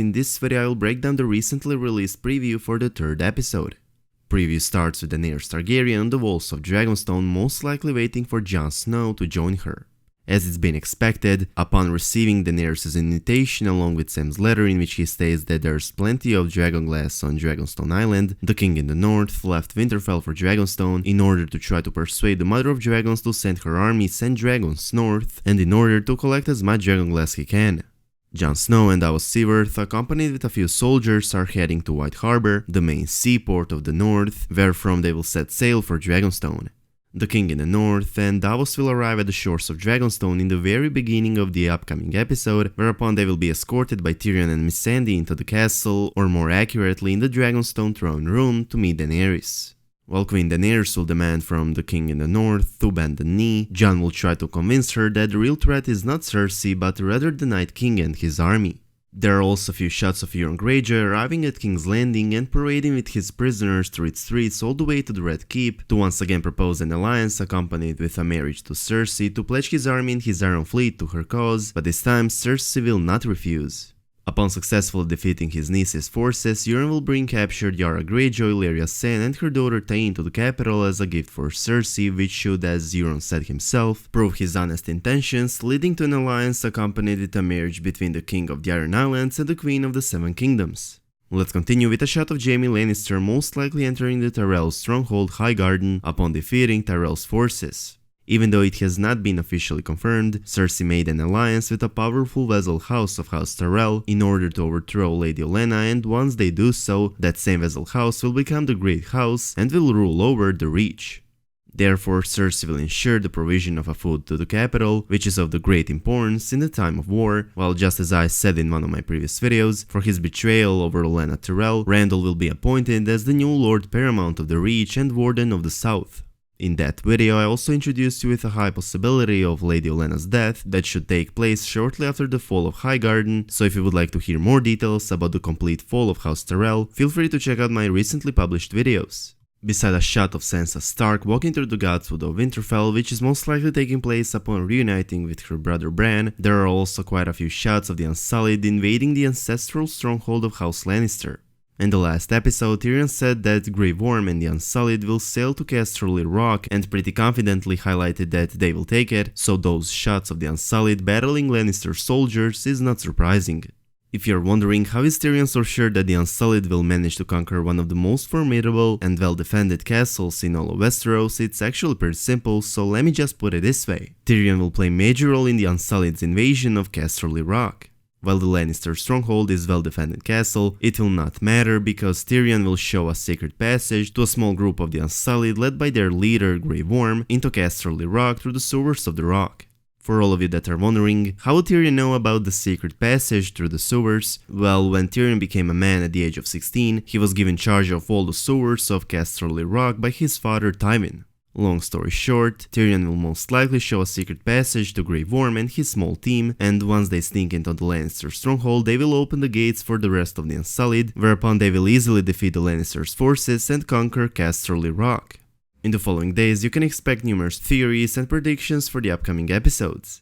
In this video I will break down the recently released preview for the third episode. Preview starts with Daenerys Targaryen on the walls of Dragonstone, most likely waiting for Jon Snow to join her. As it's been expected, upon receiving Daenerys' invitation along with Sam's letter in which he states that there's plenty of dragonglass on Dragonstone Island, the king in the north left Winterfell for Dragonstone in order to try to persuade the Mother of Dragons to send her armies and dragons north, and in order to collect as much dragonglass he can. Jon Snow and Davos Seaworth, accompanied with a few soldiers, are heading to White Harbor, the main seaport of the north, wherefrom they will set sail for Dragonstone. The king in the north and Davos will arrive at the shores of Dragonstone in the very beginning of the upcoming episode, whereupon they will be escorted by Tyrion and Missandei into the castle, or more accurately in the Dragonstone throne room, to meet Daenerys. While Queen Daenerys will demand from the king in the north to bend the knee, Jon will try to convince her that the real threat is not Cersei but rather the Night King and his army. There are also a few shots of Euron Greyjoy arriving at King's Landing and parading with his prisoners through its streets all the way to the Red Keep to once again propose an alliance accompanied with a marriage to Cersei to pledge his army and his Iron Fleet to her cause, but this time Cersei will not refuse. Upon successfully defeating his niece's forces, Euron will bring captured Yara Greyjoy, Lyanna Sane and her daughter Tywin to the capital as a gift for Cersei, which should, as Euron said himself, prove his honest intentions, leading to an alliance accompanied with a marriage between the King of the Iron Islands and the Queen of the Seven Kingdoms. Let's continue with a shot of Jaime Lannister most likely entering the Tyrell stronghold Highgarden upon defeating Tyrell's forces. Even though it has not been officially confirmed, Cersei made an alliance with a powerful vassal house of House Tyrell in order to overthrow Lady Olenna, and once they do so, that same vassal house will become the Great House and will rule over the Reach. Therefore, Cersei will ensure the provision of a food to the capital, which is of the great importance in the time of war, while just as I said in one of my previous videos, for his betrayal over Olenna Tyrell, Randall will be appointed as the new Lord Paramount of the Reach and Warden of the South. In that video I also introduced you with a high possibility of Lady Olenna's death that should take place shortly after the fall of Highgarden, so if you would like to hear more details about the complete fall of House Tyrell, feel free to check out my recently published videos. Beside a shot of Sansa Stark walking through the Godswood of Winterfell, which is most likely taking place upon reuniting with her brother Bran, there are also quite a few shots of the Unsullied invading the ancestral stronghold of House Lannister. In the last episode, Tyrion said that Grey Worm and the Unsullied will sail to Casterly Rock and pretty confidently highlighted that they will take it, so those shots of the Unsullied battling Lannister soldiers is not surprising. If you're wondering how is Tyrion so sure that the Unsullied will manage to conquer one of the most formidable and well-defended castles in all of Westeros, it's actually pretty simple, so let me just put it this way. Tyrion will play a major role in the Unsullied's invasion of Casterly Rock. While the Lannister stronghold is well-defended castle, it will not matter because Tyrion will show a secret passage to a small group of the Unsullied led by their leader Grey Worm into Casterly Rock through the sewers of the rock. For all of you that are wondering, how would Tyrion know about the secret passage through the sewers? Well, when Tyrion became a man at the age of 16, he was given charge of all the sewers of Casterly Rock by his father Tywin. Long story short, Tyrion will most likely show a secret passage to Grey Worm and his small team, and once they sneak into the Lannister stronghold, they will open the gates for the rest of the Unsullied, whereupon they will easily defeat the Lannisters' forces and conquer Casterly Rock. In the following days, you can expect numerous theories and predictions for the upcoming episodes.